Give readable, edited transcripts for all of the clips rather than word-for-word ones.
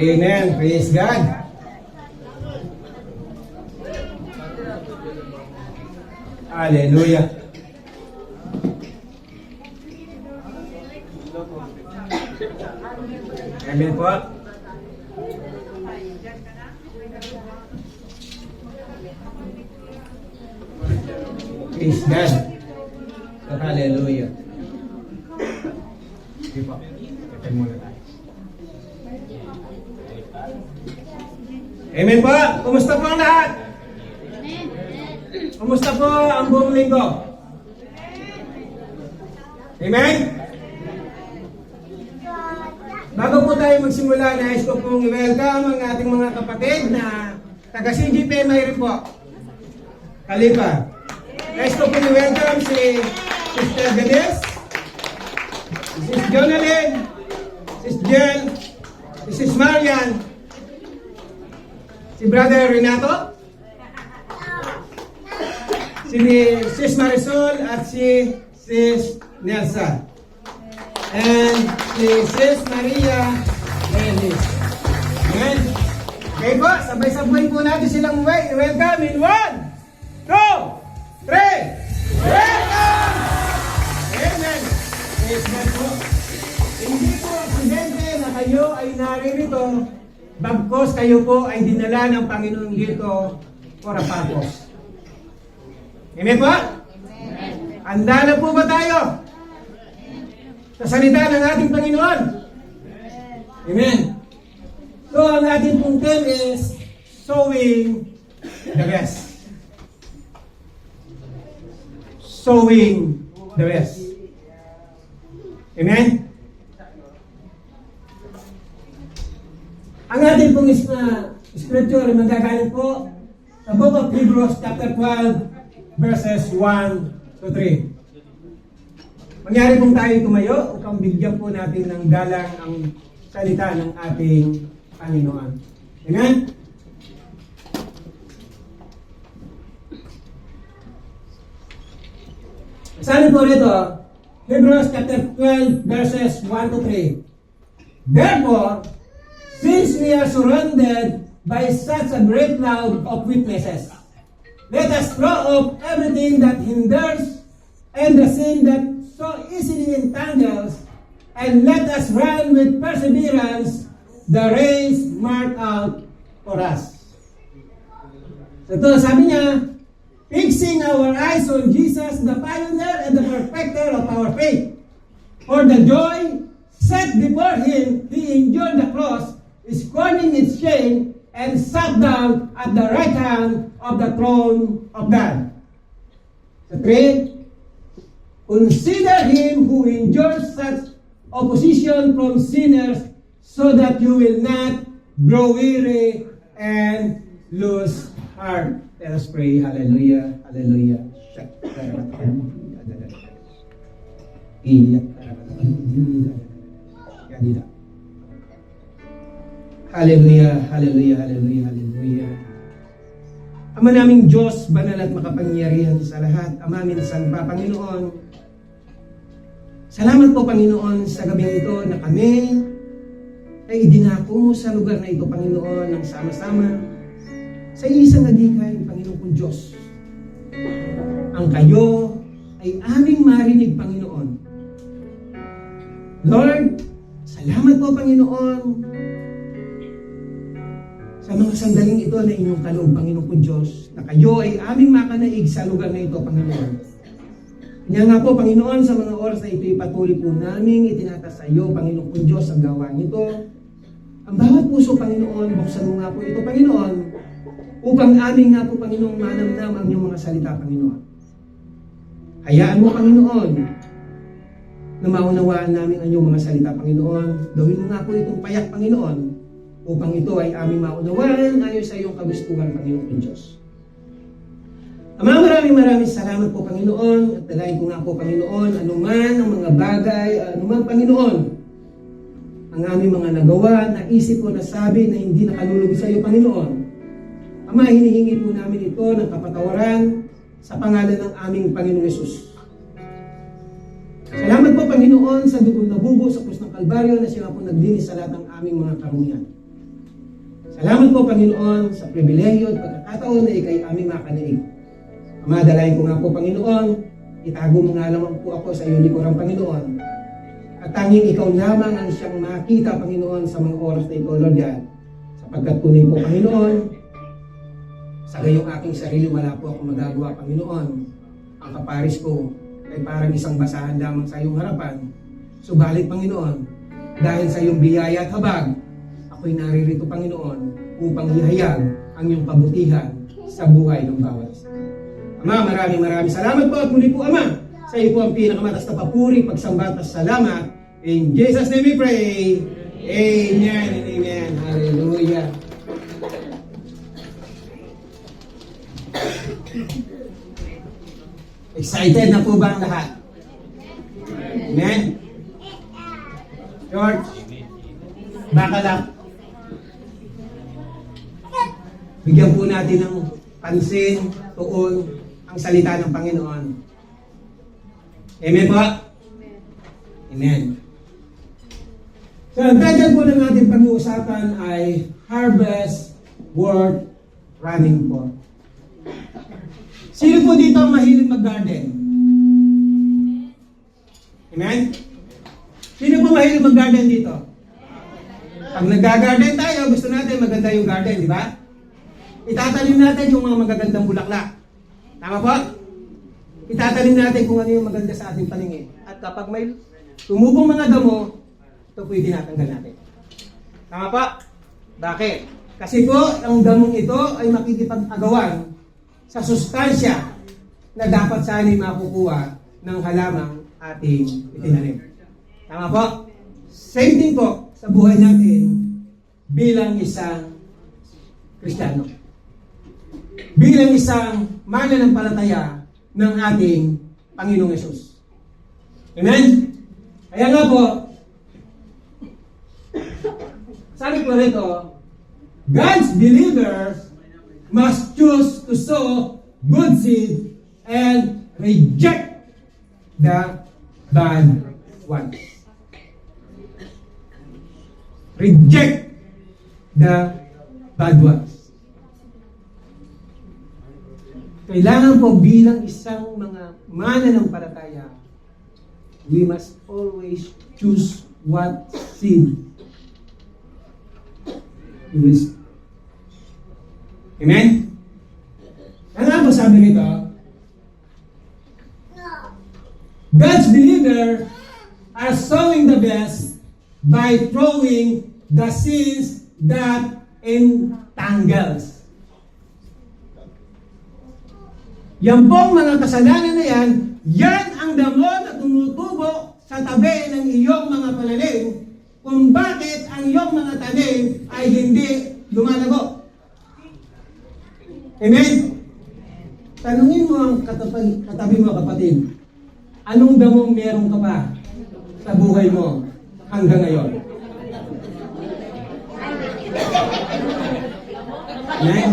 Amen. Praise God. Hallelujah. Amen po. Praise God. So, hallelujah. Sige po. Kapag muna tayo. Amen po. Kumusta po ang lahat? Kumusta po ang buong linggo? Amen? Bago po tayo magsimula, nais ko pong i-welcome ang ating mga kapatid na taga CGP Mayri po. Kalipa. Nais ko pong i-welcome si Sister Denise, Sis Jonalyn, Sis Jen, Sis Marian, si Brother Renato, si Sis Marisol at si Sis Nelsa, and si Sis Maria Ellis. Amen. Okay po, sabay-sabay po natin silang welcome in 1, 2, 3. Welcome! Amen. Praise God po. Hindi po aksidente na kayo ay naririto, bagkos kayo po ay dinala ng Panginoon dito for a purpose. Amen po? Amen. Handa na po ba tayo sa salita ng ating Panginoon? Amen. So, ang ating pong theme is sowing the best. Sowing the best. Amen? Ang ating pong scripture ay magagaling po sa Book of Hebrews chapter 12 verses 1 to 3. Mangyari pong tayo tumayo upang bigyan po natin ng galang ang salita ng ating Panginoon. Amen? Sabi po rito, Hebrews chapter 12 verses 1 to 3. Therefore, since we are surrounded by such a great cloud of witnesses, let us throw off everything that hinders and the sin that so easily entangles, and let us run with perseverance the race marked out for us. So ito, sabi niya, fixing our eyes on Jesus, the pioneer and the perfecter of our faith. For the joy set before him, he endured the cross, scorning its shame, and sat down at the right hand of the throne of God. The 3, consider him who endured such opposition from sinners, so that you will not grow weary and lose heart. Let us pray. Hallelujah. Hallelujah. Hallelujah. Hallelujah. Hallelujah. Hallelujah. Ama naming Diyos, banal at makapangyarihan sa lahat, Ama minsan pa, Panginoon, salamat po, Panginoon, sa gabing ito na kami ay idinako sa lugar na ito, Panginoon, ng sama-sama sa isang adikay, Panginoon kong Diyos. Ang kayo ay aming marinig, Panginoon. Lord, salamat po, Panginoon, sa mga sandaling ito na inyong kaloob, Panginoon kong Diyos, na kayo ay aming makanaig sa lugar na ito, Panginoon. Kanya nga po, Panginoon, sa mga oras na ito, ipatuloy po namin itinata sa iyo, Panginoon kong Diyos, ang gawa nito. Ang bawat puso, Panginoon, buksan mo nga po ito, Panginoon, upang aming nga po, Panginoon, manamnam ang iyong mga salita, Panginoon. Hayaan mo, Panginoon, na maunawaan namin ang iyong mga salita, Panginoon. Gawin mo nga po itong payak, Panginoon, upang ito ay aming maunawaan ayon sa iyong kagustuhan, Panginoon Diyos. Ama, maraming salamat po, Panginoon, at dalayan ko nga po, Panginoon, anuman ang mga bagay, anuman, Panginoon, ang aming mga nagawa, naisip o nasabi na hindi nakalulog sa iyo, Panginoon. Ama, hinihingi po namin ito ng kapatawaran sa pangalan ng aming Panginoong Yesus. Salamat po, Panginoon, sa dugong nabubo sa krus ng Kalbaryo na siya po nagdinis sa lahat ng aming mga karumihan. Salamat po, Panginoon, sa pribilehyo at pagkakataon na ikay aming makaniig. Ama, dalayan ko nga po, Panginoon, itago mo nga naman po ako sa iyong likurang Panginoon. At tanging ikaw lamang ang siyang makita, Panginoon, sa mga oras na ikaw, Lord God. Sapagkat tunay po, Panginoon, sa gayong aking sarili, wala po akong magagawa, Panginoon. Ang kaparis ko ay parang isang basahan lamang sa iyong harapan. Subalit, Panginoon, dahil sa iyong biyaya at habag, ako'y naririto, Panginoon, upang ihayag ang iyong kabutihan sa buhay ng bawat isa. Ama, maraming salamat po at muli po, Ama, sa iyo po ang pinakamatas na papuri, pagsamba at salamat. In Jesus' name we pray. Amen and amen. Hallelujah. Excited na po ba ang lahat? Amen? George, bakal up. Bigyan po natin ng pansin, tuon, ang salita ng Panginoon. Amen po? Amen. So, ang title po ng ating pag-uusapan ay Harvest Worth Running For. Sino po dito ang mahilig mag-garden? Amen? Sino po mahilig mag-garden dito? Pag nag-garden tayo, gusto natin maganda yung garden, di ba? Itatanim natin yung mga magagandang bulaklak. Tama po? Itatanim natin kung ano yung maganda sa ating paningin. At kapag may tumubong mga damo, ito po yung tinatanggal natin. Tama po? Bakit? Kasi po, ang damong ito ay makikipag-agawan sa sustansya na dapat sana'y makukuha ng halamang ating itinanim. Tama po? Same thing po sa buhay natin bilang isang Kristiyano. Bilang isang mananampalataya ng ating Panginoong Yesus. Amen? Kaya nga po, sabi po rito, God's believers must choose to sow good seed and reject the bad ones. Reject the bad ones. Kailangan po bilang isang mga mananampalataya, we must always choose what seed we will sow. Amen? Ano nga po sabi nito? God's believers are sowing the best by throwing the sins that entangles. Yan pong mga kasalanan na yan, yan ang damo na tumutubo sa tabi ng iyong mga pananim kung bakit ang iyong mga tanim ay hindi lumalago. Amen? Tanungin mo ang katabi mo, kapatid, anong damong meron ka pa sa buhay mo hanggang ngayon? Amen?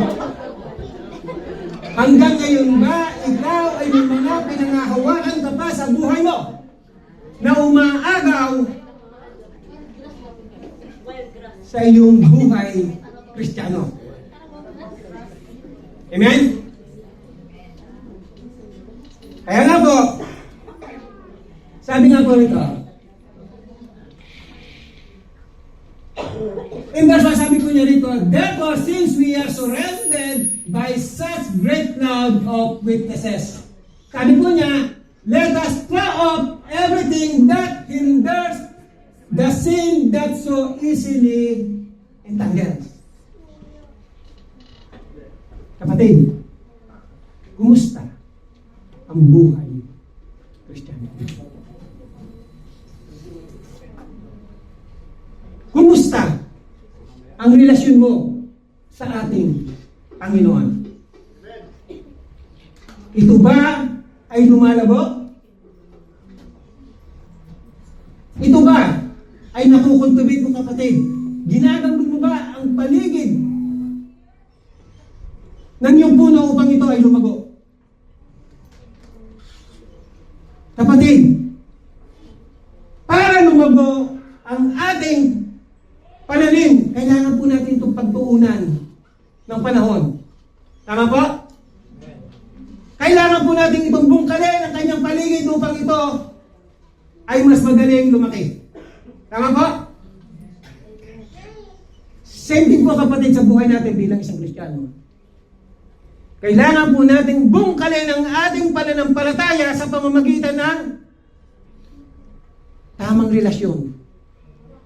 Hanggang ngayon ba, ikaw ay may mga pinangahawakan ka pa sa buhay mo na umaagaw sa iyong buhay Kristiyano? Amen? Kaya nga po, sabi nga po rito, in verse 1, sabi ko niya rito, therefore, since we are surrounded by such great cloud of witnesses, sabi po niya, let us throw off everything that hinders the sin that so easily entangles. Kapatid, kumusta ang buhay Kristiyano? Kumusta ang relasyon mo sa ating Panginoon? Ito ba ay lumalabo? Ito ba ay nakukontribute mo, kapatid? Ginagambot mo ba ang paligid ng iyong puno upang ito ay lumago? Kapatid, para lumago ang ating pananim, kailangan po natin itong pagtuunan ang panahon. Tama po? Kailangan po natin itong bungkalin ang kanyang paligid upang ito ay mas madaling lumaki. Tama po? Same din po kapatid sa buhay natin bilang isang Kristiyano. Kailangan po nating bungkalin ang ating pananampalataya sa pamamagitan ng tamang relasyon.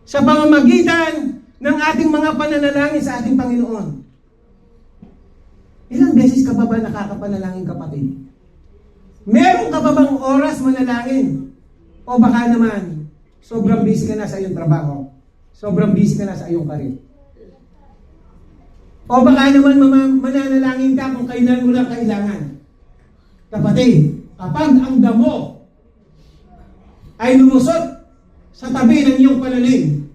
Sa pamamagitan ng ating mga pananalangin sa ating Panginoon. Ilang beses ka pa ba nakakapanalangin, kapatid? Meron ka pa bang oras manalangin? O baka naman, sobrang busy ka na sa iyong trabaho. Sobrang busy ka na sa iyong karir. O baka naman mananalangin ka kung kailan mo lang kailangan. Kapatid, kapag ang damo ay lumusot sa tabi ng iyong pananim,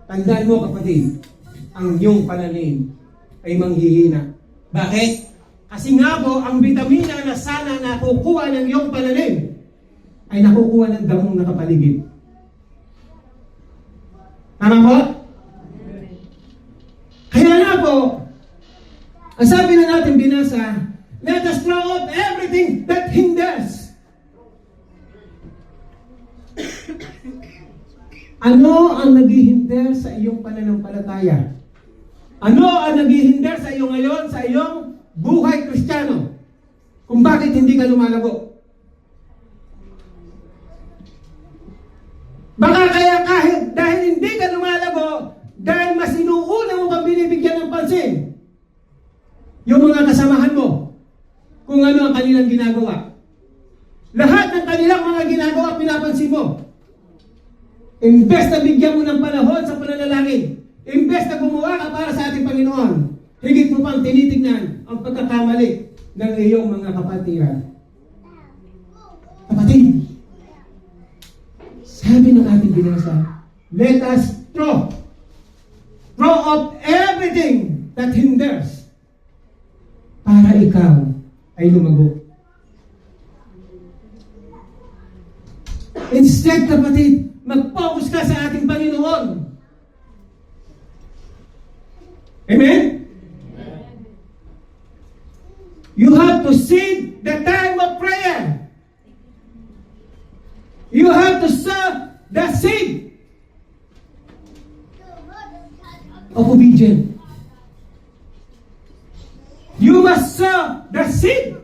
tandaan mo kapatid, ang iyong pananim ay manghihina. Bakit? Kasi nga po, ang bitamina na sana nakukuha ng iyong pananim ay nakukuha ng damong nakapaligid. Tama po? Kaya nga po, ang sabi na natin binasa, let us throw off everything that hinders. Ano ang naghihinder sa iyong pananampalataya? Ano ang naghihinder sa iyo ngayon, sa iyong buhay Kristiyano? Kung bakit hindi ka lumalago? Baka kaya kahit dahil hindi ka lumalago, dahil mas inuuna mo pang binibigyan ng pansin yung mga kasamahan mo kung ano ang kanilang ginagawa. Lahat ng kanilang mga ginagawa, pinapansin mo. Imbes na bigyan mo ng panahon sa pananalangin, imbes na gumawa ka para sa ating Panginoon, higit mo pang tinitingnan ang pagkakamali ng iyong mga kapatiran. Kapatid, sabi ng ating binasa, let us throw off everything that hinders para ikaw ay lumago. Instead, kapatid, mag-focus ka sa ating Panginoon. Amen? You have to seed the time of prayer. You have to sow the seed of obedience. You must sow the seed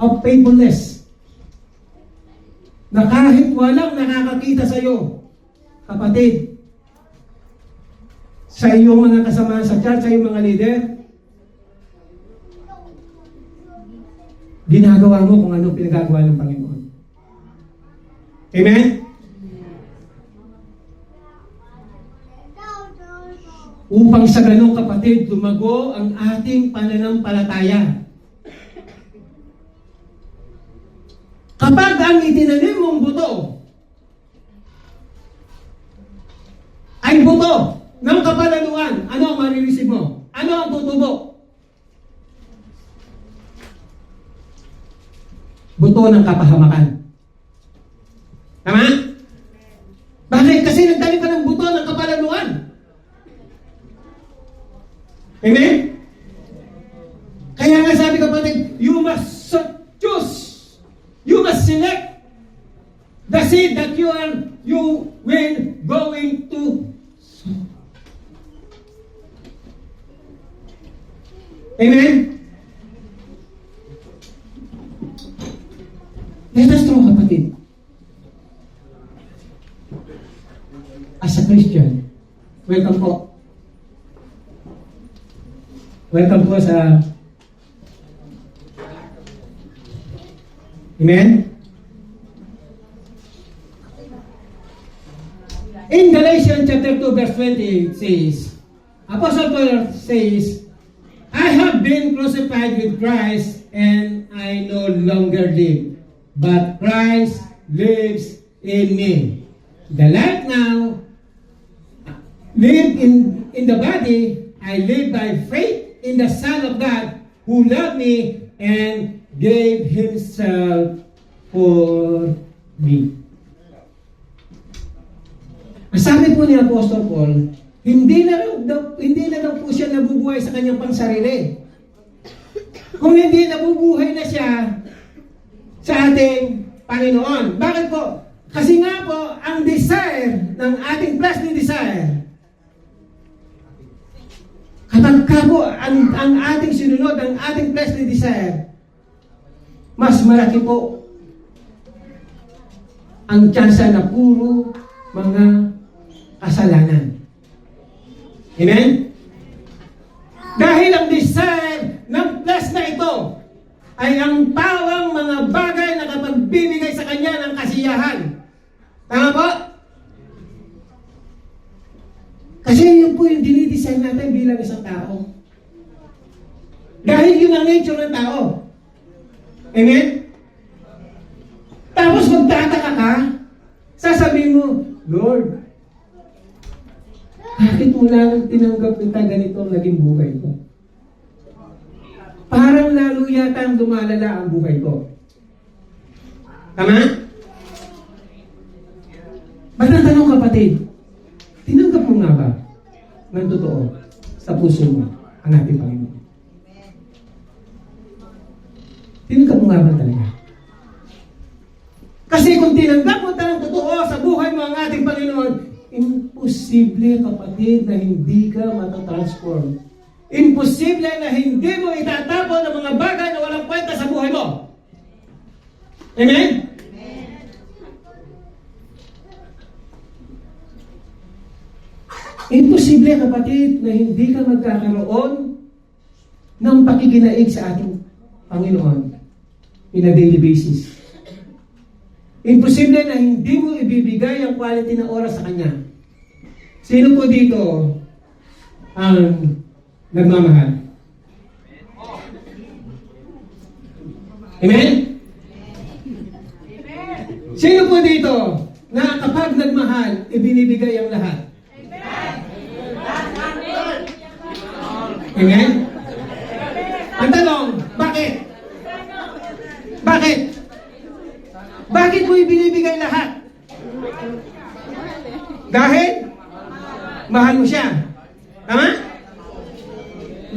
of faithfulness. Na kahit walang nakakakita sa iyo, kapatid, sa iyong mga kasama sa church, sa iyong mga leader, ginagawa mo kung ano pinagagawa ng Panginoon. Amen? Upang sa ganong kapatid, lumago ang ating pananampalataya. Kapag ang itinanim mong buto ay buto ng kapalaluan, ano ang marireceive mo? Ano ang tutubo? Buto ng kapahamakan. Tama? Bakit? Kasi nagtanim ka ng buto ng kapalaluan. Amen? Kaya nga sabi kapatid, you must choose. You must select the seed that you will going to sow. Amen? Let us know, kapatid. As a Christian, welcome po. Welcome po sa Amen? In Galatians chapter 2 verse 20 it says, Apostle Paul says, I have been crucified with Christ and I no longer live, but Christ lives in me. The life now live in the body, I live by faith in the Son of God who loved me and gave Himself for me. Ang sabi po ni Apostle Paul, hindi na daw po siya nabubuhay sa kanyang pansarili. Kung hindi nabubuhay na siya sa ating Panginoon. Bakit po? Kasi nga po, ang desire ng ating fleshly desire, kapag ka po ang ating sinunod, ang ating fleshly desire, mas malaki po ang tsansa na puro mga kasalanan. Amen? Dahil ang desire ng flesh na ito ay ang pawang mga bagay na kapagbibigay sa kanya ng kasiyahan. Tama po? Kasi yun po yung dinidesign natin bilang isang tao. Dahil yun ang nature ng tao. Amen? Tapos magtataka ka, sasabihin mo, Lord, bakit mo lang tinanggap kita ganito ang naging buhay ko? Parang lalo yata ang dumalala ang buhay ko. Tama? Ba't ang tanong, kapatid? Tinanggap mo nga ba ng totoo sa puso mo ang ating Panginoon? Tinanggap mo nga ba talaga? Kasi kung tinanggap mo ng totoo sa buhay mo ang ating Panginoon, imposible, kapatid, na hindi ka matatransform. Imposible na hindi mo itatapon ang mga bagay na walang kwenta sa buhay mo. Amen? Imposible, kapatid, na hindi ka magkakaroon ng pakikinaig sa ating Panginoon in a daily basis. Imposible na hindi mo ibibigay ang quality na oras sa Kanya. Sino po dito ang nagmamahal? Amen? Sino po dito na kapag nagmahal, ibinibigay ang lahat? Amen? Ang tanong, bakit? Bakit? Bakit mo ibinibigay lahat? Dahil mahal mo siya. Tama?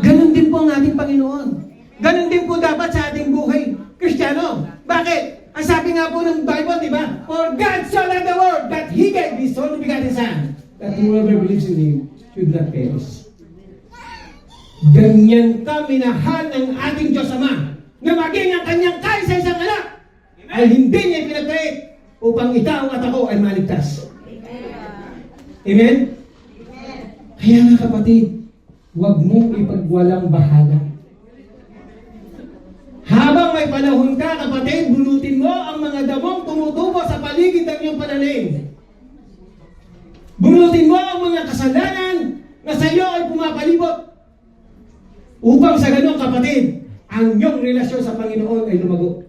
Ganon din po ang ating Panginoon. Ganon din po dapat sa ating buhay Kristiyano. Bakit? Ang sabi nga po ng Bible, di ba? For God so loved the world that He gave His only begotten Son, that whoever believes in Him should not perish. Ganyan ka minahal ng ating Diyos Ama, na maging ang kanyang kaisa-isang anak ay hindi niya pinag-create upang ikaw at ako ay maligtas. Amen? Kaya nga, kapatid, huwag mong ipagwalang bahala. Habang may panahon ka, kapatid, bunutin mo ang mga damong tumutubo sa paligid ng iyong pananim. Bunutin mo ang mga kasalanan na sa iyo ay pumapalibot. Upang sa ganun, kapatid, ang iyong relasyon sa Panginoon ay lumago.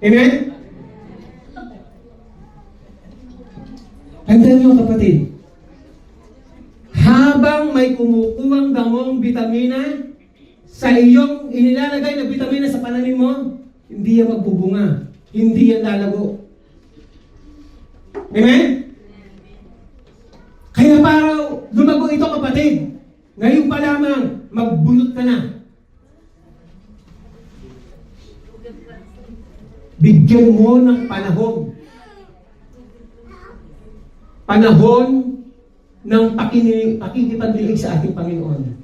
Amen? Tandaan niyo, kapatid, habang may kumukuhang damong bitamina sa iyong inilalagay na bitamina sa pananim mo, hindi yan magbubunga, hindi yan lalago. Amen? Kaya para lumago ito, kapatid, ngayon pa lamang magbunot ka na. Bigyan mo ng panahon. Panahon ng pakikipagdilig sa ating Panginoon.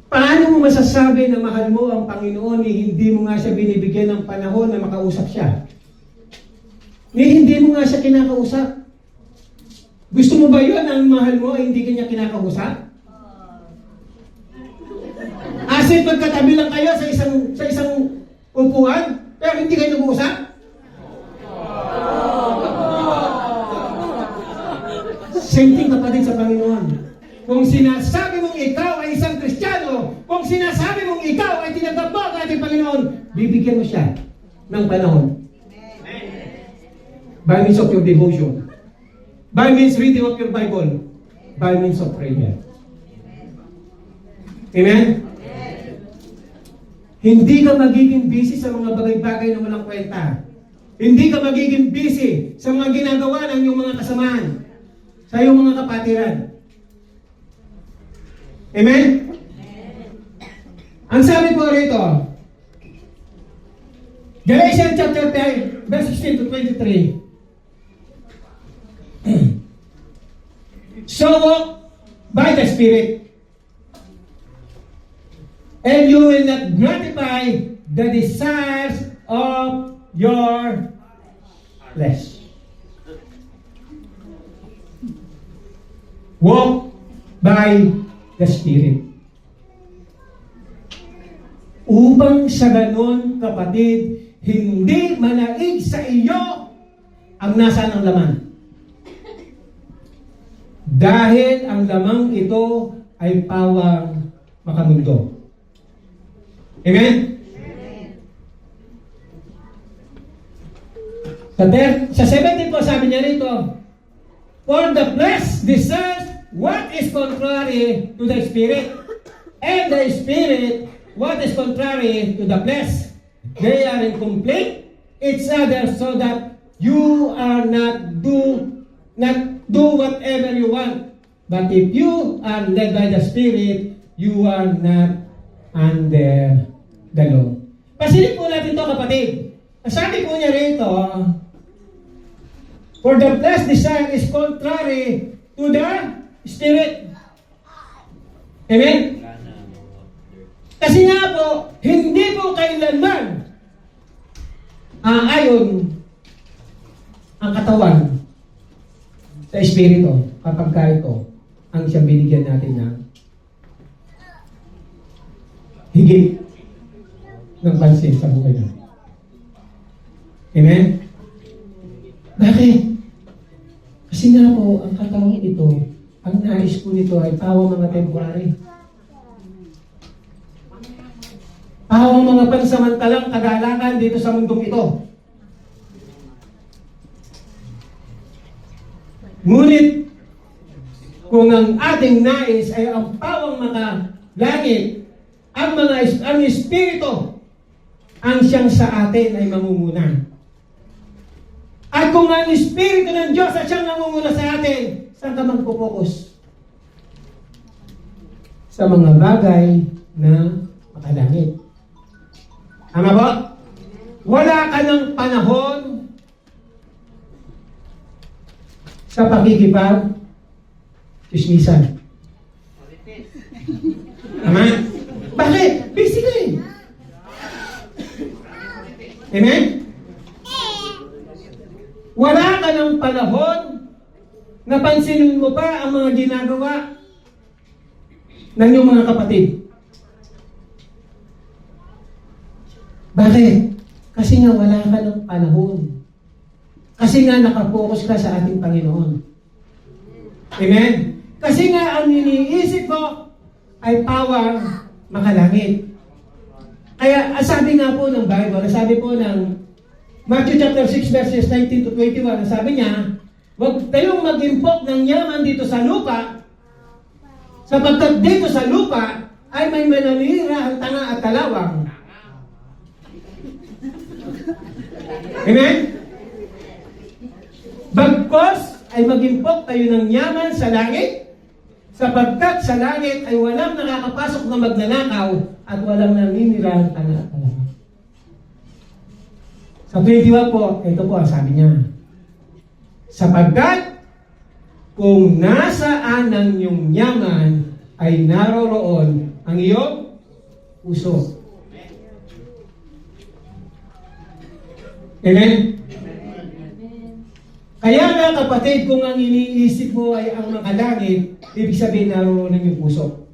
Paano mo masasabi na mahal mo ang Panginoon ni hindi mo nga siya binibigyan ng panahon na makausap siya? Ni hindi mo nga siya kinakausap? Gusto mo ba yun ang mahal mo ay hindi kanya kinakausap? As in, magkatabi lang kayo sa isang upuan, pero hindi kayo nag-uusap? Same thing, kapatid, sa Panginoon. Kung sinasabi mong ikaw ay isang Kristiyano, kung sinasabi mong ikaw ay tinanggap mo ang ating Panginoon, bibigyan mo siya ng panahon. By means of your devotion. By means reading of your Bible. By means of prayer. Amen? Hindi ka magiging busy sa mga bagay-bagay na walang kwenta. Hindi ka magiging busy sa mga ginagawa ng iyong mga kasamahan. sa iyong mga kapatiran. Amen? Ang sabi po rito, Galatians chapter 10, verse 16 to 23. So walk by the Spirit, and you will not gratify the desires of your flesh. Walk by the Spirit. Upang sa ganon, kapatid, hindi manaig sa iyo ang nasa ng laman. Dahil ang lamang ito ay pawang makamundo. Amen? Sa 17 po, sabi niya rito, for the flesh desires what is contrary to the Spirit, and the Spirit what is contrary to the flesh. They are in conflict each other, so that you are not do whatever you want. But if you are led by the Spirit, you are not under the law. Pasilip po natin ito, kapatid. Sabi po niya rito, for the flesh desire is contrary to the Spirit. Amen? Kasi nga po, hindi po kailanman ayon ang katawan sa Espiritu kapag ito ang siyang binigyan natin ng higit ng pansin sa buhay natin. Amen? Bakit? Kasi nga po, ang katawan ito, ang nais po nito ay pawang mga temporary. Pawang mga pansamantalang kagalakan dito sa mundong ito. Ngunit, kung ang ating nais ay ang pawang makalangit, ang Espiritu, ang siyang sa atin ay mamumuna. At kung ang Espiritu ng Diyos at siyang namumuna sa atin, saan ka magpupokus? Sa mga bagay na makalangit. Tama ba? Wala ka ng panahon sa pakikipag-chismisan. Tama? Bakit? Busy ka eh. Amen? Wala ka ng panahon na pansinin mo pa ang mga ginagawa ng iyong mga kapatid. Bakit? Kasi nga wala ka ng panahon. Kasi nga nakapokus ka sa ating Panginoon. Amen? Kasi nga ang iniisip mo ay pawang makalangit. Kaya sabi nga po ng Bible, sabi po ng Matthew chapter 6 verses 19 to 21, sabi niya, huwag kayong mag-impok ng yaman dito sa lupa, sapagkat dito sa lupa ay may mananira ang tanga at kalawang. Amen? Bagkos ay mag-impok tayo ng yaman sa langit, sapagkat sa langit ay walang nakakapasok na magnanakaw at walang naninira ang tanga at kalawang. Sa 21 po, ito po ang sabi niya. Sapagkat kung nasaan ang iyong yaman ay naroroon ang iyong puso. Amen? Kaya nga kapatid, kung ang iniisip mo ay ang makalangit, ibig sabihin naroroon ang iyong puso.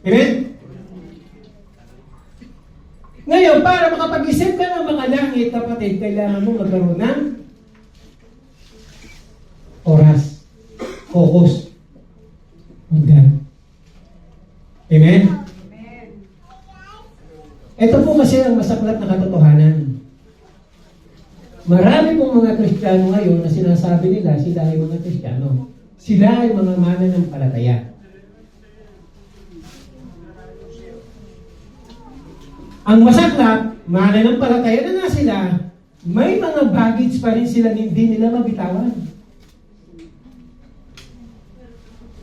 Amen? Ngayon, para makapag-isip ka ng makalangit, kapatid, kailangan mo magkaroon ng oras, focus, magdaan. Amen? Ito po kasi ang masaklat na katotohanan. Marami pong mga Kristiyano ngayon na sinasabi nila sila ay mga Kristiyano. Sila ay mga mananampalataya. Ang masaklap, mananampalataya na nga sila, may mga baggage pa rin sila hindi nila mabitawan.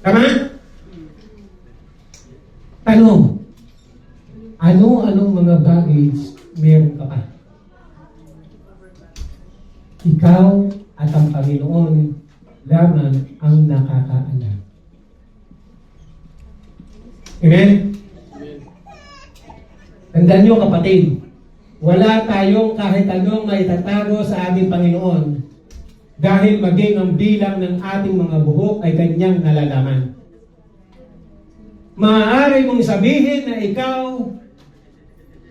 Tama? Tanong, ano-anong mga baggage meron ka pa? Ikaw at ang Panginoon lamang ang nakakaalam. Amen? Tandaan nyo kapatid, wala tayong kahit anong maitatago sa ating Panginoon dahil maging ang bilang ng ating mga buhok ay kanyang nalalaman. Maaari mong sabihin na ikaw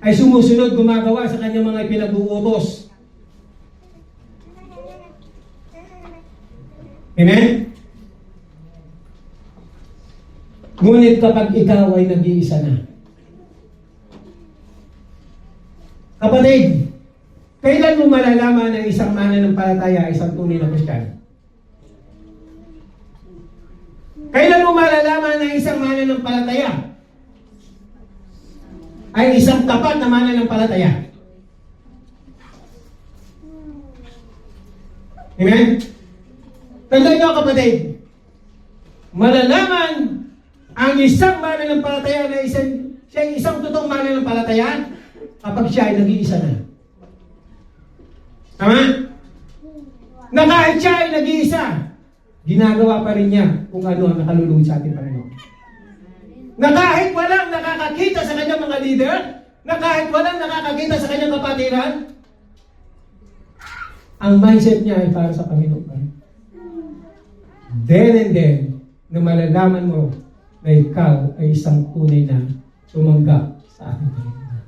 ay sumusunod gumagawa sa kanyang mga pinag-uutos. Amen? Ngunit kapag ikaw ay nag-iisa na, kapatid, kailan mo malalaman na isang mananampalataya ay isang tunay na Kristiyano? Kailan mo malalaman na isang mananampalataya ay isang tapat na mananampalataya? Amen? Tandaan nyo kapatid, malalaman ang isang mananampalataya na siya ay isang totoong mananampalataya kapag siya ay nag-iisa na. Tama? Na kahit siya ay nag-iisa, ginagawa pa rin niya kung ano ang nakalulugod sa ating Panginoon. Na kahit walang nakakakita sa kanyang mga leader, na kahit walang nakakakita sa kanyang kapatiran, ang mindset niya ay para sa Panginoon pa rin. Then and then, na malalaman mo na ikaw ay isang tunay na tumanggap sa ating Panginoon.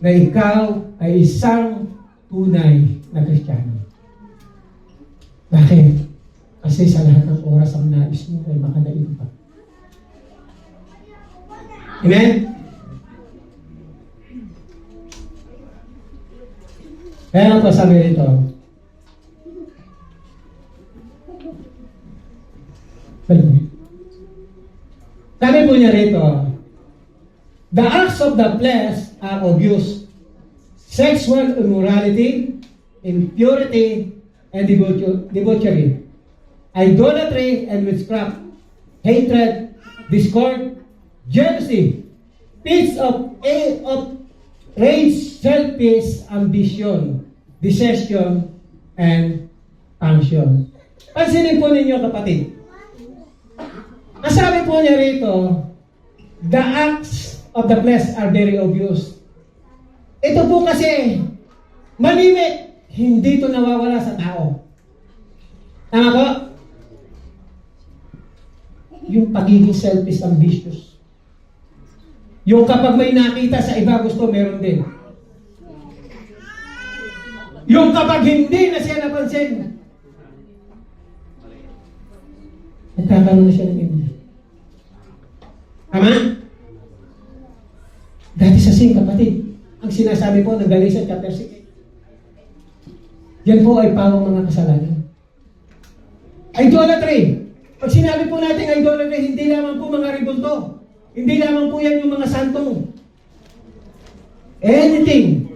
Na ikaw ay isang tunay na Kristiyano. Bakit? Kasi sa lahat ng oras ang nais mo ay makalaig pa. Amen? Kaya lang po sabi rito, sabi po niya rito, the acts of the flesh are obvious. Sexual immorality, impurity, and debauchery, idolatry and witchcraft, hatred, discord, jealousy, fits of rage, selfish ambition, deception, and passion. Pansinin po ninyo kapatid. Ang sabi po niya rito, the acts of the flesh are very obvious. Ito po kasi, malimit, hindi ito nawawala sa tao. Tama po? Yung pagiging selfish, ambitious. Yung kapag may nakita sa iba, gusto meron din. Yung kapag hindi na siya napansin, nagkakaroon na siya ng envy. Tama? Dati sa sing, kapatid, ang sinasabi po ng Galatians chapter 6, yan po ay pawang mga kasalanan. Idolatry. Pag sinabi po natin idolatry, hindi lamang po mga ribulto. Hindi lamang po yan yung mga santong. Anything,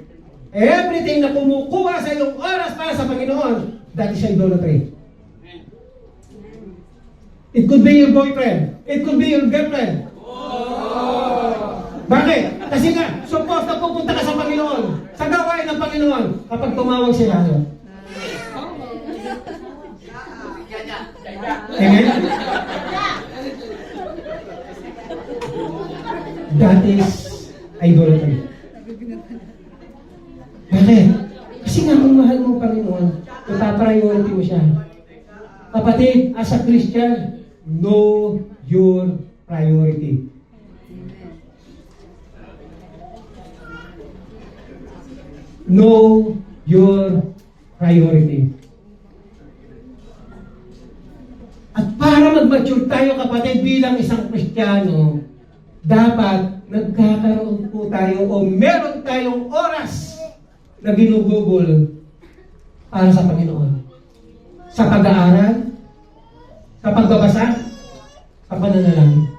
everything na kumukuha sa iyong oras para sa Panginoon, that is idolatry. It could be your boyfriend. It could be your girlfriend. Bakit? Kasi nga, suppose na pupunta ka sa Panginoon, sa gawain ng Panginoon, kapag tumawag si Hano. Amen? That is idolatry. Bakit? Kasi nga kung mahal mo Panginoon, ipapriority mo siya. Kapatid, as a Christian, know your priority. Know your priority. At para mag-mature tayo kapatid bilang isang Kristiyano, dapat nagkakaroon po tayo o meron tayong oras na ginugugol para sa Panginoon. Sa pag-aaral, sa pagbabasa, sa pananalangin.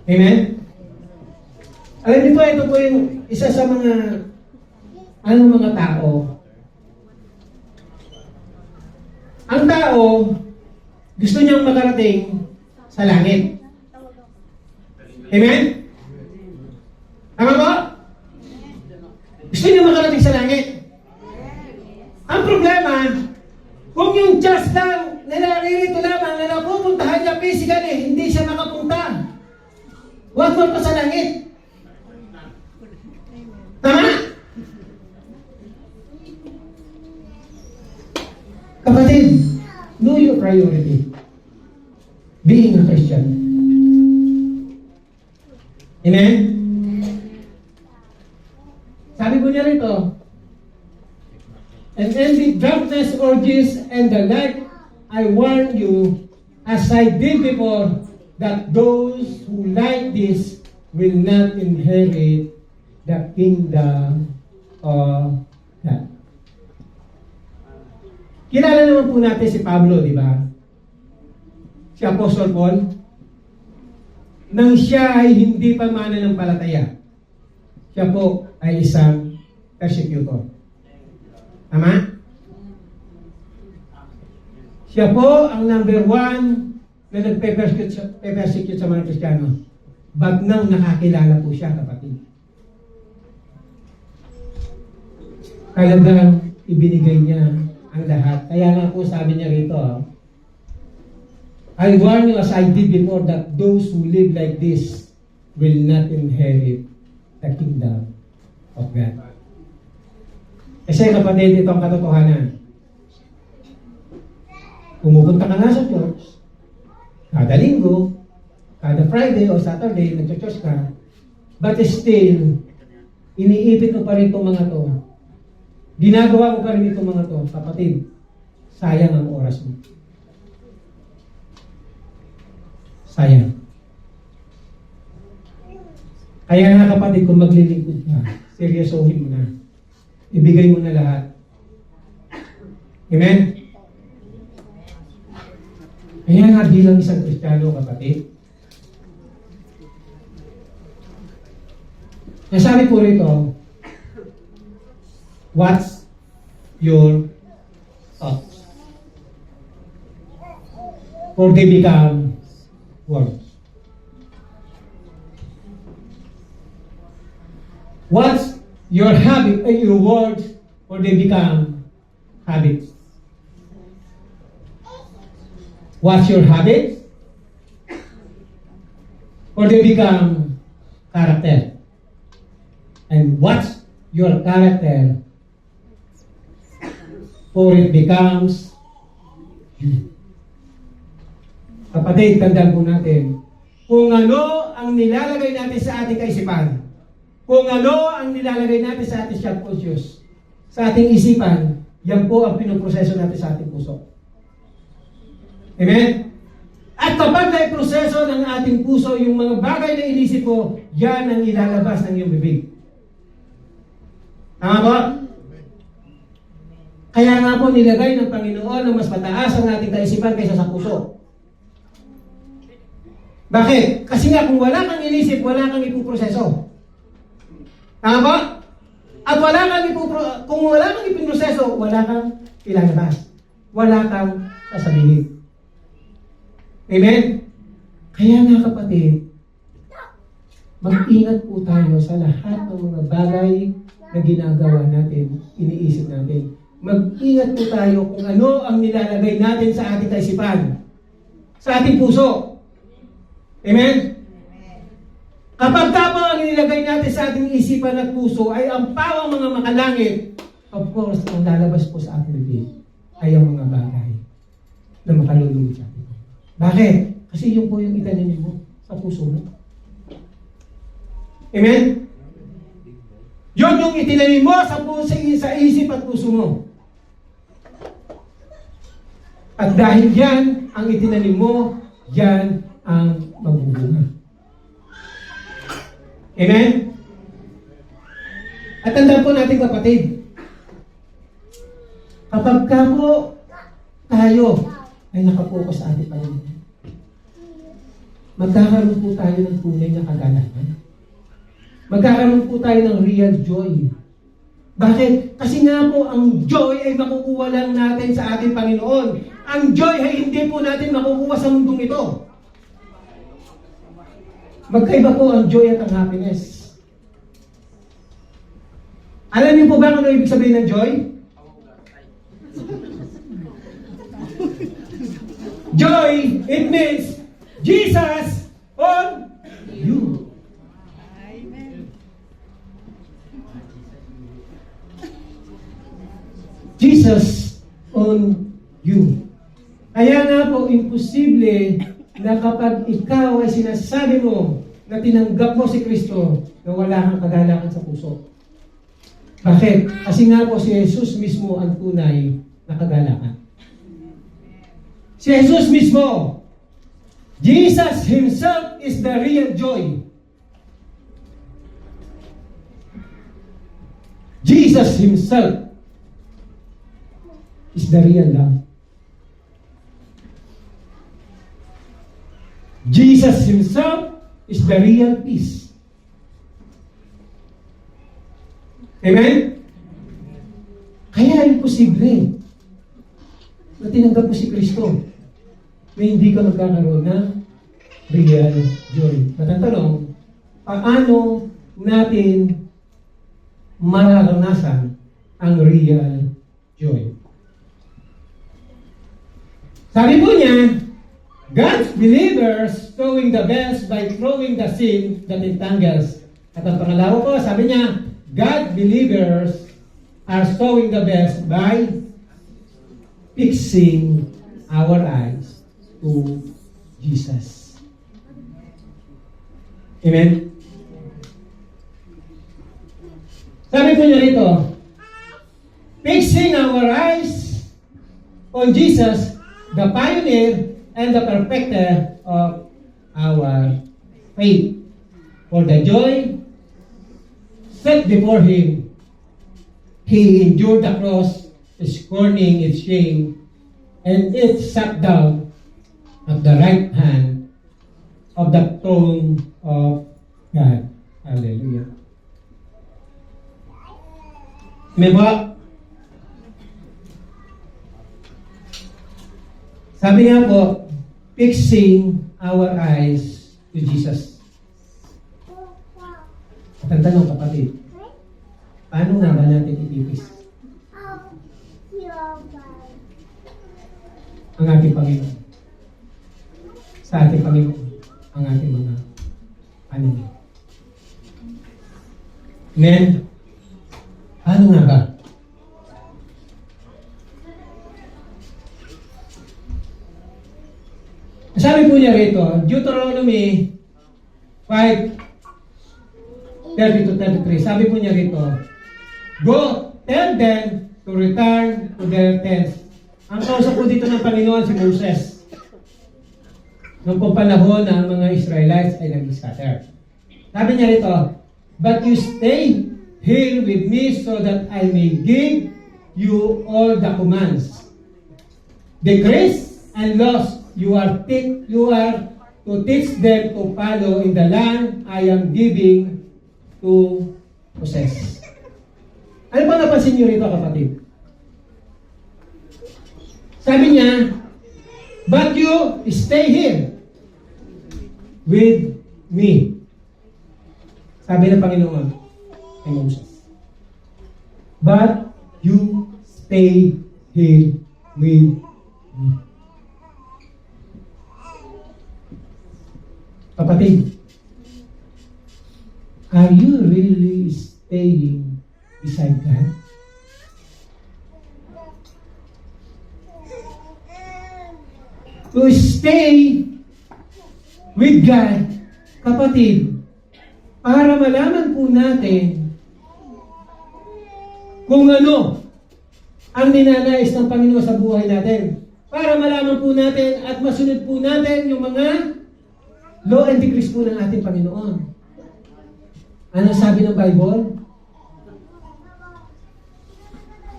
Amen? Alam niyo po, ito po yung isa sa mga mga tao. Ang tao, gusto niyang makarating sa langit. Amen? Tama ba? Gusto niyo makarating sa langit? Ang problema, kung yung just lang, naririto lamang na napupuntahan niya physically, hindi siya makapunta. Huwag mo pa sa langit. Tama? Kapatid, know your priority. Being a Christian. Amen? Sabi ko niya rito, and envy, darkness, orgies, and the like, I warn you, as I did before, that those who like this will not inherit the kingdom of God. Kilala naman po natin si Pablo, di ba? Si Apostle Paul. Nang siya ay hindi pa mananampalataya, siya po ay isang persecutor. Tama? Siya po ang number 1 na nagpe-persecute sa mga Kristiyano. But nang nakakilala po siya, kapatid, talagang ibinigay niya ang lahat. Kaya nga po sabi niya rito, I warn you as I did before that those who live like this will not inherit the kingdom of God. Kasi kapatid, ito ang katotohanan. Pumupunta ka na sa church, kada linggo, kada Friday o Saturday, nag-church ka, but still, iniipit mo pa rin itong mga to. Ginagawa mo pa rin itong mga to, kapatid, sayang ang oras mo. Sayang. Kaya nga kapatid, kung maglilingkod ka, seryosohin mo na. Ibigay mo na lahat. Amen? Kaya nga bilang isang Kristiyano, kapatid, nasabi po rito, what's your thoughts? For they become words. What's your habit, your words, or they become habits? What's your habit? Or they become character? And what's your character? Or it becomes you. Kapatid, tandaan po natin, kung ano ang nilalagay natin sa ating kaisipan, kung ano ang nilalagay natin sa ating subconscious, sa ating isipan, yan po ang pinoproseso natin sa ating puso. Amen? At kapag naiproseso ng ating puso yung mga bagay na inisip ko, yan ang ilalabas ng iyong bibig. Tama ba? Kaya nga po nilagay ng Panginoon na mas mataas ang ating kaisipan kaysa sa puso. Bakit? Kasi nga kung wala kang inisip, wala kang ipuproseso. Tama ba? At kung wala kang ipuproseso, wala kang ilalabas. Wala kang sasabihin. Amen? Kaya nga kapatid, mag-ingat po tayo sa lahat ng mga bagay na ginagawa natin, iniisip natin. Mag-ingat po tayo kung ano ang nilalagay natin sa ating kaisipan, sa ating puso. Amen? Kapag tama ang nilagay natin sa ating isipan at puso ay ang pawang mga makalangit, of course, ang lalabas po sa ating bibig ay ang mga bagay na makalulungkot sa atin. Bakit? Kasi yun po yung itanim mo sa puso mo. Amen? Yun yung itinanim mo sa puso, sa isip at puso mo. At dahil yan ang itinanim mo, yan ang magbubunga. Amen? At tandaan po natin kapatid, kapag ka po tayo ay nakapokus sa ating Panginoon, magkakaroon po tayo ng tunay na kagalakan. Magkakaroon po tayo ng real joy. Bakit? Kasi nga po, ang joy ay makukuha lang natin sa ating Panginoon. Ang joy ay hindi po natin makukuha sa mundong ito. Magkaiba po ang joy at ang happiness. Alam niyo po ba kung ano ibig sabihin ng joy? Joy, it means Jesus on you. Jesus on you. Kaya nga po, imposible na kapag ikaw ay sinasabi mo na tinanggap mo si Kristo, na wala kang kagalakan sa puso. Bakit? Kasi nga po si Jesus mismo ang tunay na kagalakan. Si Jesus mismo, Jesus Himself is the real joy. Jesus Himself is the real love. Jesus Himself is the real peace. Amen? Kaya imposible na tinanggap mo si Kristo na hindi ka magkakaroon ng real joy. Matatanong, paano natin mararanasan ang real joy? Sabi po niya, God's believers throwing the best by throwing the sin that entangles. At ang pangalawa po, sabi niya, God believers are throwing the best by fixing our eyes to Jesus. Amen? Sabi po niya rito, fixing our eyes on Jesus, the pioneer and the perfecter of our faith. For the joy set before Him, He endured the cross, scorning its shame, and it sat down at the right hand of the throne of God. Hallelujah. May ba? Sabi nga po, fixing our eyes to Jesus. At ang tanong, kapatid, paano nga ba natin itipis ang ating Panginoon? Sa ating Panginoon, ang ating mga anime. Amen? Paano nga ba? Sabi po niya rito, Deuteronomy 5:30-33, sabi po niya rito, go, tell them to return to their tents. Ang kausap po dito ng Panginoon si Moses. Noong po panahon na ang mga Israelites ay nag-scatter. Sabi niya rito, but you stay here with me so that I may give you all the commands, decrees and laws you are to teach them to follow in the land I am giving to possess. Ano ba napansin niyo rito, kapatid? Sabi niya, but you stay here with me. Sabi ng Panginoon kay Moses, but you stay here with me. Kapatid, are you really staying beside God? To stay with God, kapatid, para malaman po natin kung ano ang ninanais ng Panginoon sa buhay natin. Para malaman po natin at masunod po natin yung mga law and decrees po ng ating Panginoon. Ano sabi ng Bible?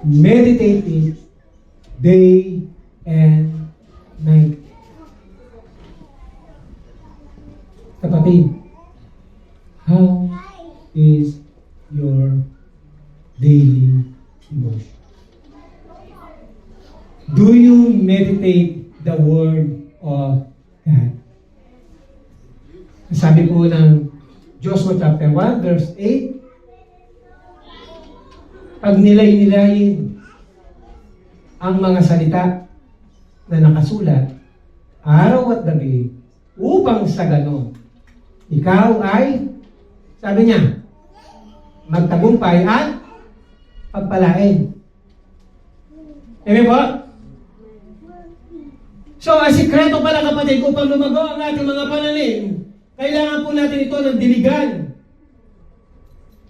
Meditate it day and night. Kapatid, how is your daily devotion? Do you meditate the Word of God? Sabi po ng Joshua chapter 1 verse 8, pag nilay-nilayin ang mga salita na nakasulat araw at gabi upang sa ganon ikaw ay, sabi niya, magtagumpay at pagpalain. Amen po? So, ang sikreto pala kapatid, upang lumago ang ating mga pananim, kailangan po natin ito ng diligan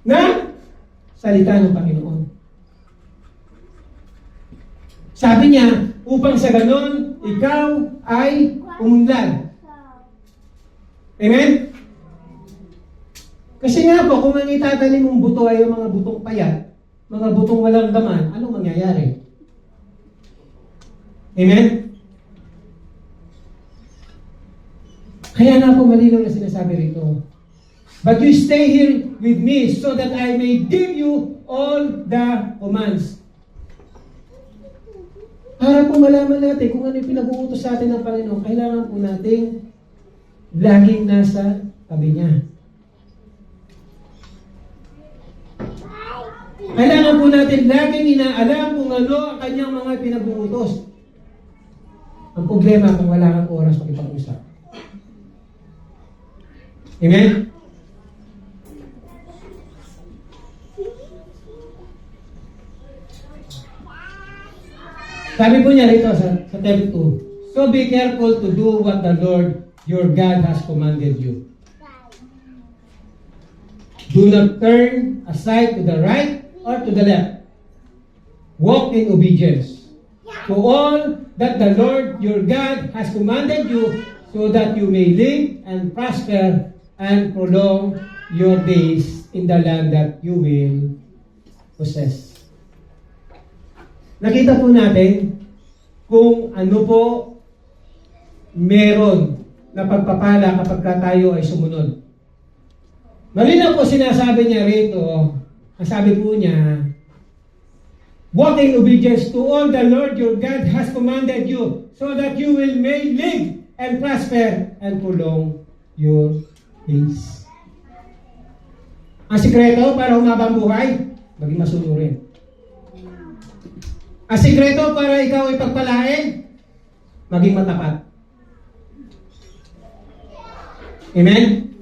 na salita ng Panginoon. Sabi niya, upang sa ganon, ikaw ay umunlad. Amen? Kasi nga po, kung ang itatanim mong buto ay yung mga butong payat, mga butong walang laman, anong mangyayari? Amen? Kaya nga po malinaw na sinasabi rito. But you stay here with me so that I may give you all the commands. Para po malaman natin kung ano yung pinag-uutos sa atin ng Panginoon, kailangan po nating laging nasa tabi niya. Kailangan po natin laging inaalam kung ano ang kanyang mga pinag-uutos. Ang problema kung wala kang oras makipag-usap. Amen? Sabi po niya rito sa 32, so be careful to do what the Lord your God has commanded you. Do not turn aside to the right or to the left. Walk in obedience to all that the Lord your God has commanded you, so that you may live and prosper and prolong your days in the land that you will possess. Nakita po natin kung ano po meron na pagpapala kapag tayo ay sumunod. Malinaw po sinasabi niya rito, ang sabi po niya, walk in obedience to all the Lord your God has commanded you, so that you will may live and prosper and prolong your days. Ang sikreto para humaba ang buhay, maging masunurin. Ang sikreto para ikaw ay pagpalain, maging matapat. Amen?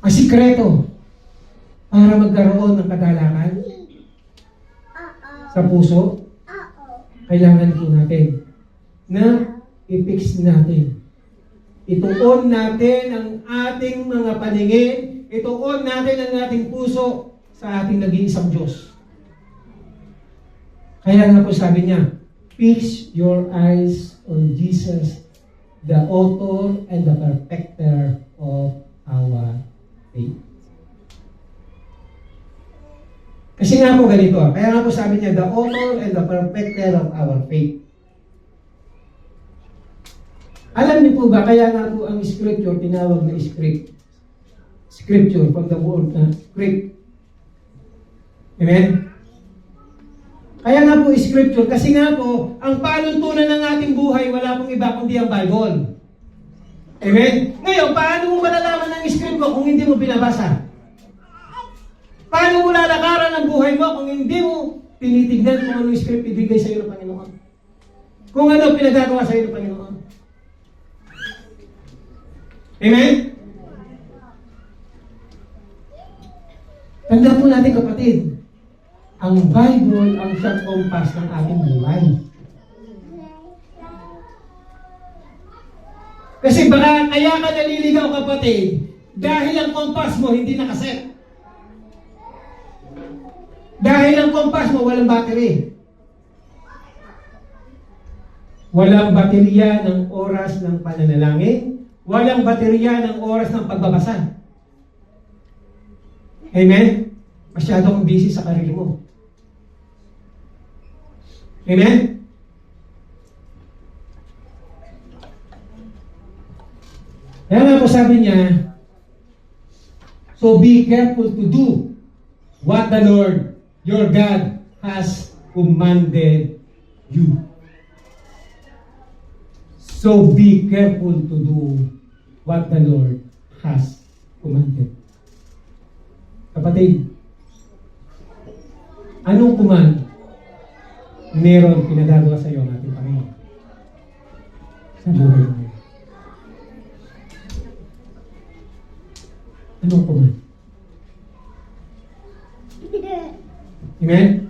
Ang sikreto para magkaroon ng kadalakan sa puso, kailangan po natin na i-fix natin. Ituon natin ang ating mga paningin, ituon natin ang ating puso sa ating nag-iisang Diyos. Kaya nga po sabi niya, fix your eyes on Jesus, the author and the perfecter of our faith. Kasi nga po ganito, kaya nga po sabi niya, the author and the perfecter of our faith. Alam niyo po ba, kaya nga po ang scripture, tinawag na scripture from the word na Greek. Amen? Kaya nga po scripture, kasi nga po, ang panuntunan ng ating buhay, wala pong iba kundi ang Bible. Amen? Ngayon, paano mo malalaman ang scripture kung hindi mo binabasa? Paano mo lalakaran ang buhay mo kung hindi mo tinitignan kung ano yung script ibigay sa iyo ng Panginoon? Kung ano pinagagawa sa iyo ng Panginoon? Amen? Tandaan po natin kapatid, ang Bible ang siyang kompas ng ating buhay. Kasi baka kaya ka naliligaw kapatid, dahil ang kompas mo hindi nakaset. Dahil ang kompas mo walang battery. Walang baterya ng oras ng pananalangin, walang baterya ng oras ng pagbabasa. Amen? Masyado kang busy sa karir mo. Amen? Kaya nga po sabi niya, so be careful to do what the Lord, your God, has commanded you. So be careful to do what the Lord has commanded. Kapatid, anong command meron pinagagawa sa iyo ng ating Panginoon? Sa buhay mo. Anong command? Amen?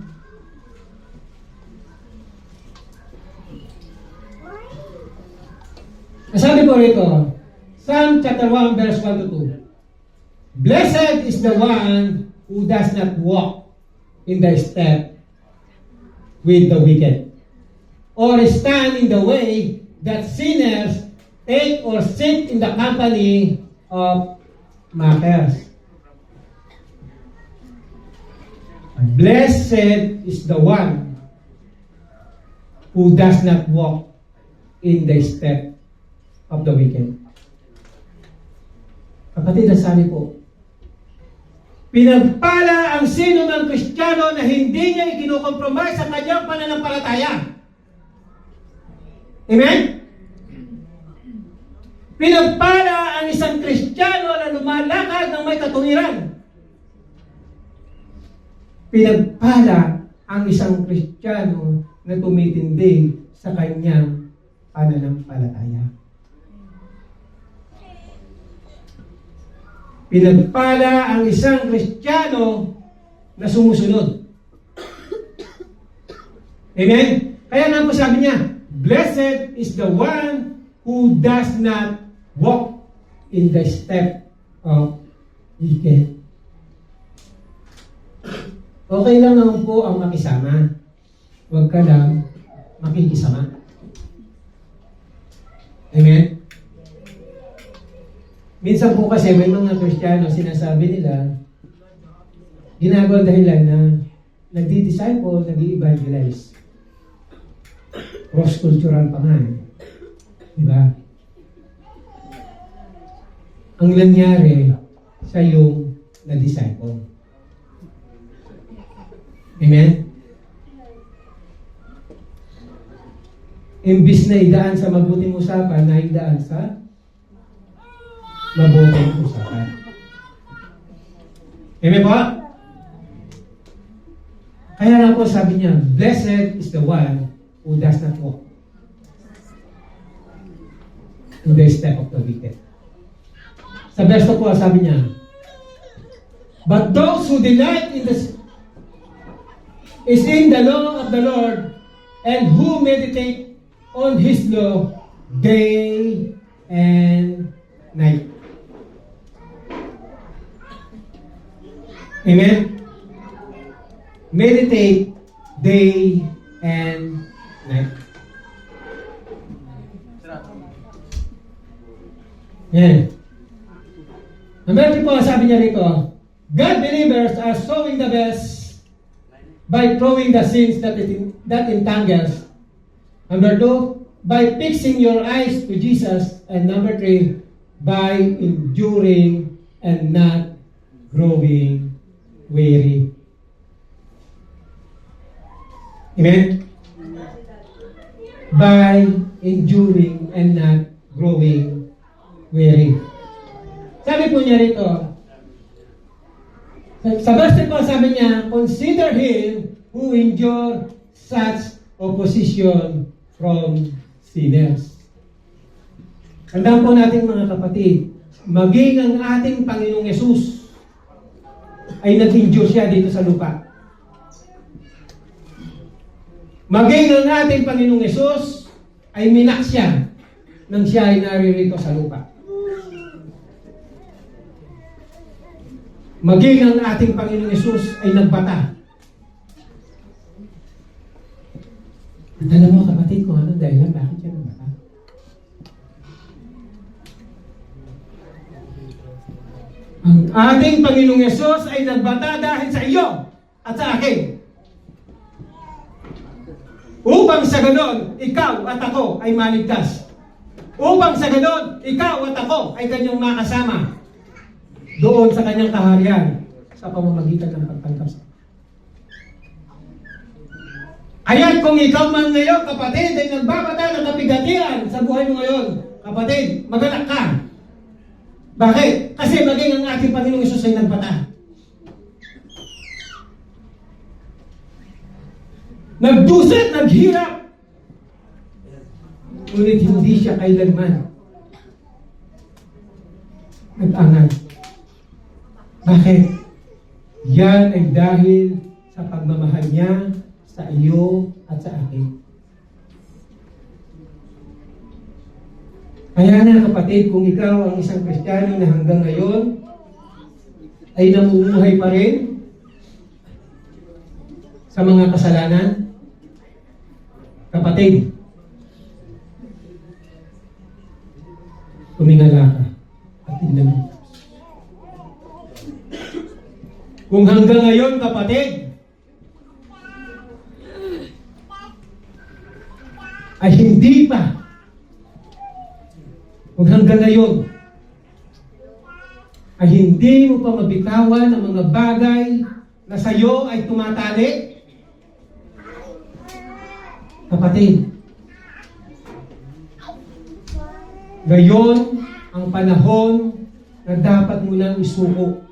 Sabi po rito, Psalm chapter 1 verse 1 to 2. Blessed is the one who does not walk in the step with the wicked, or stand in the way that sinners take, or sit in the company of mockers. Blessed is the one who does not walk in the step of the wicked. Kapatid, sabi po, pinagpala ang sino ng Kristiyano na hindi niya ikinukompromise sa kanyang pananampalataya. Amen? Pinagpala ang isang Kristiyano na lumalakad ng may katuwiran. Pinagpala ang isang Kristiyano na tumitindi sa kanyang pananampalataya. Pinagpala ang isang Kristiyano na sumusunod. Amen? Kaya nga po sabi niya, blessed is the one who does not walk in the step of wicked. Okay lang naman po ang makisama. Huwag ka lang makikisama. Amen? Minsan po kasi may mga Kristiyano sinasabi nila, ginagawa dahilan na nagdi-disciple, nag-i-evangelize. Cross-cultural pa nga. Diba? Ang nangyari sa yung na-disciple. Amen? Imbis na idaan sa mabuting usapan, na idaan sa mabuting usapan. Amen po? Kaya nga po sabi niya, blessed is the one who does not walk in the step of the wicked. Sa verse po, sabi niya, but those who delight is in the law of the Lord, and who meditate on His law day and night. Amen? Meditate day and night. Yan. Number 3 po, sabi niya rito, God believers are sowing the best by throwing the sins that entangles. Number 2, by fixing your eyes to Jesus. And number 3, by enduring and not growing weary. Amen? By enduring and not growing weary. Sabi po niya rito, sa verse po sabi niya, consider him who endured such opposition from sinners. Tandaan po natin mga kapatid, maging ang ating Panginoong Yesus ay nag-endure siya dito sa lupa. Maging ang ating Panginoong Yesus ay minak siya nang siya ay naririto sa lupa. Maging ang ating Panginoong Yesus ay nagbata. At alam mo kapatid kung anong dahilan, bakit siya nagbata? Ang ating Panginoong Yesus ay nagbata dahil sa iyo at sa akin. Upang sa ganon, ikaw at ako ay maligtas. Upang sa ganon, ikaw at ako ay kanyang makasama doon sa kanyang kaharian sa pamamagitan ng pagtanggap sa Ayan, kung ikaw man ngayon, kapatid, ay nagbabata ng kapigatian sa buhay mo ngayon, kapatid, magalak ka. Bakit? Kasi maging ang ating Panginoong Isus ay nagbata. Nagdusit, naghirap. Ngunit hindi siya kailanman nag-angal. Bakit? Yan ay dahil sa pagmamahal niya sa iyo at sa akin. Kaya na kapatid, kung ikaw ang isang Kristiyano na hanggang ngayon ay namumuhay pa rin sa mga kasalanan, kapatid, tumingala ka at tignan mo. Kung hanggang ngayon, kapatid, ay hindi pa, kung hanggang ngayon, ay hindi mo pa mabitawan ang mga bagay na sa iyo ay tumatali, kapatid, ngayon ang panahon na dapat mo nang isuko.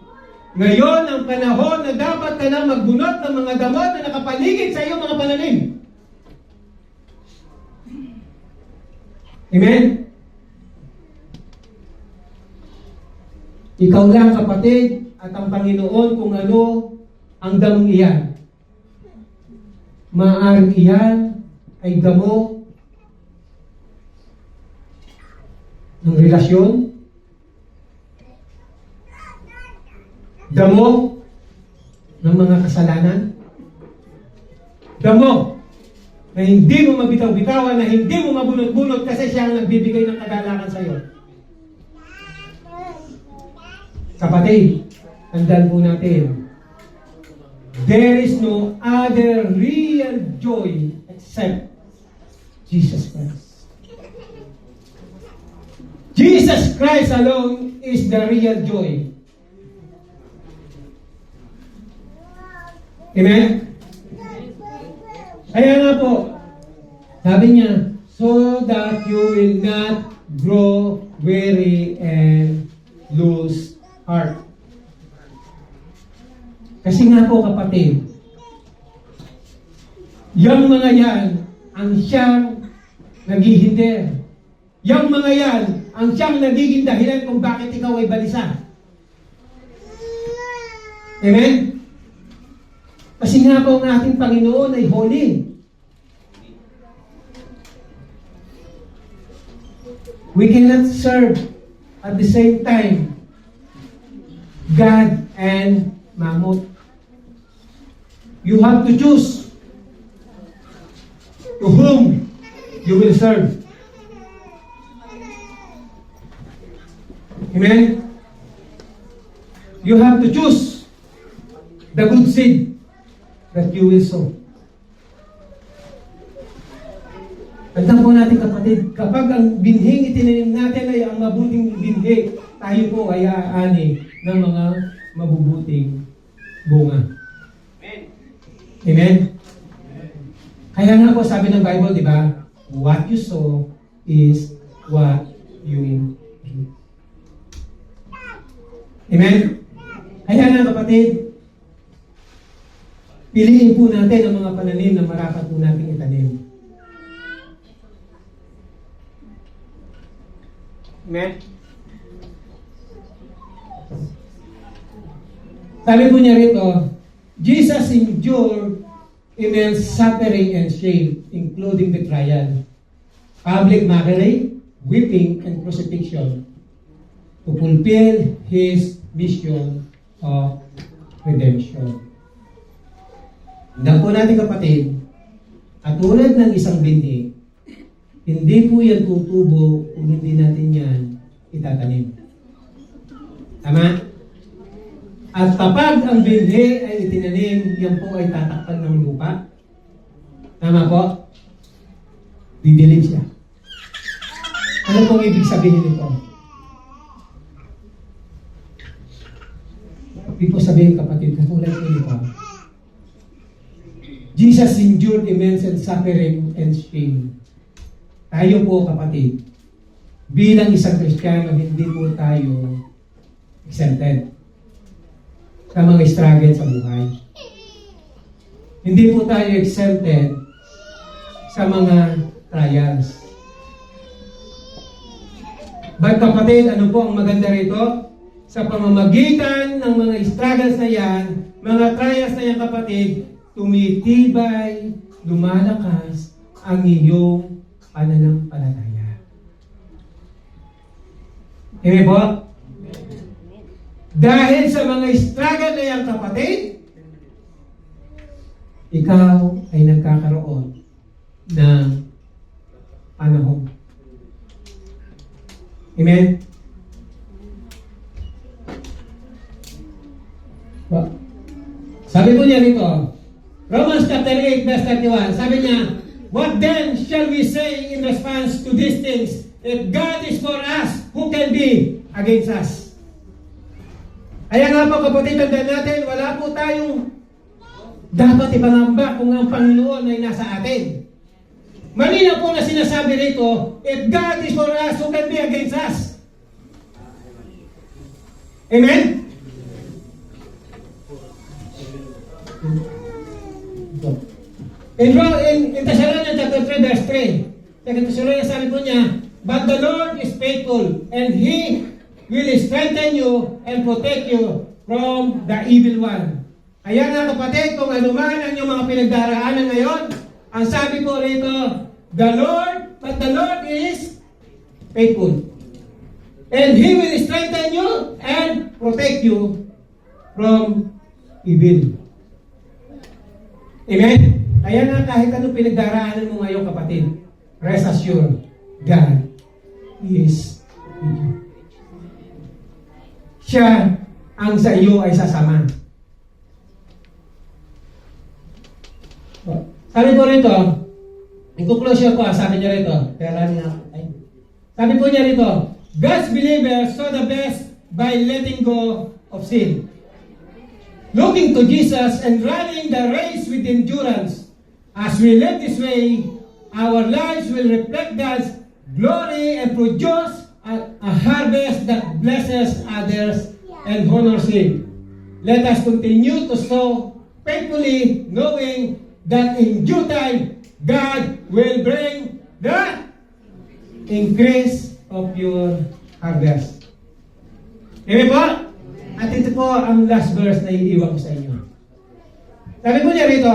Ngayon ang panahon na dapat ka na magbunot ng mga gamot na nakapaligid sa iyong mga pananim. Amen? Ikaw lang, kapatid, at ang Panginoon kung ano ang damong iyan. Maaaring iyan ay damo ng relasyon, damo ng mga kasalanan, damo na hindi mo mabitaw-bitawan, na hindi mo mabunot-bunot kasi siya ang nagbibigay ng kagalakan sa iyo. Kapatid, tandaan po natin, there is no other real joy except Jesus Christ. Jesus Christ alone is the real joy. Amen? Kaya nga po, sabi niya, so that you will not grow weary and lose heart. Kasi nga po, kapatid, yung mga yan ang siyang naghihinder. Yung mga yan ang siyang nagiging dahilan kung bakit ikaw ay balisa. Amen? Kasi nga po ang ating Panginoon ay holy. We cannot serve at the same time God and Mammon. You have to choose to whom you will serve. Amen? You have to choose the good seed that you will sow. Tandaan po natin, kapatid, kapag ang binhing itinanim natin ay ang mabuting binhi, tayo po ay aani ng mga mabubuting bunga. Amen? Amen? Kaya nga po sabi ng Bible, di ba? What you sow is what you reap. Amen? Kaya nga, kapatid, piliin po natin ang mga pananim na marapat po nating itanim. Amen? Sabi po niya rito, Jesus endured immense suffering and shame, including betrayal, public mockery, whipping, and crucifixion, to fulfill His mission of redemption. Handa po natin, kapatid, at tulad ng isang binhi, hindi po yan tutubo kung hindi natin yan itatanim. Tama? At kapag ang binhi ay itinanim, yan po ay tatakpan ng lupa. Tama po? Didilig siya. Ano pong ibig sabihin nito? Ibig po sabihin, kapatid, katulad ko nito, Jesus endured immense suffering and shame. Tayo po, kapatid, bilang isang Kristiyano, hindi po tayo exempted sa mga struggle sa buhay. Hindi po tayo exempted sa mga trials. But kapatid, ano po ang maganda rito? Sa pamamagitan ng mga struggles na yan, mga trials na yan, kapatid, tumitibay, lumalakas ang iyong pananampalataya. Amen po? Dahil sa mga struggle na yan, kapatid, ikaw ay nagkakaroon ng panahon. Amen? Sabi po niya rito, Romans chapter 8 verse 31, sabi niya, what then shall we say in response to these things? If God is for us, who can be against us? Kaya nga po kapatid, tandaan natin, wala po tayong dapat ipangamba kung ang Panginoon ay nasa atin. Malinaw po na sinasabi rito, if God is for us, who can be against us? Amen? In Thessalonians chapter 3 verse 3, Second Thessalonians sabi po niya, but the Lord is faithful, and He will strengthen you and protect you from the evil one. Kaya nga kapatid, kung ano man ang iyong mga pinagdaraanan ngayon, ang sabi po rito, but the Lord is faithful. And He will strengthen you and protect you from evil. Amen? Kaya nga kahit anong pinagdaraanan mo ngayon kapatid, rest assured, God is with you. Siya ang sa iyo ay sasama. Sabi po rito, in conclusion po, sabi niya rito, sabi po niya rito, God's believers saw the best by letting go of sin, looking to Jesus and running the race with endurance. As we live this way, our lives will reflect God's glory and produce a harvest that blesses others and honors Him. Let us continue to sow faithfully, knowing that in due time, God will bring the increase of your harvest. Amen po? At ito po ang last verse na iiwan ko sa inyo. Sabi po niya rito,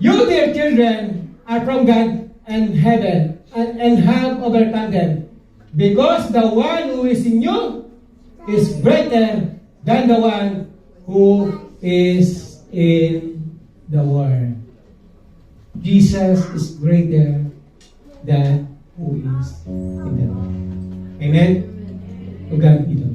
you, dear children, are from God and heaven, and have overcome them, because the one who is in you is greater than the one who is in the world. Jesus is greater than who is in the world. Amen? To God be the glory.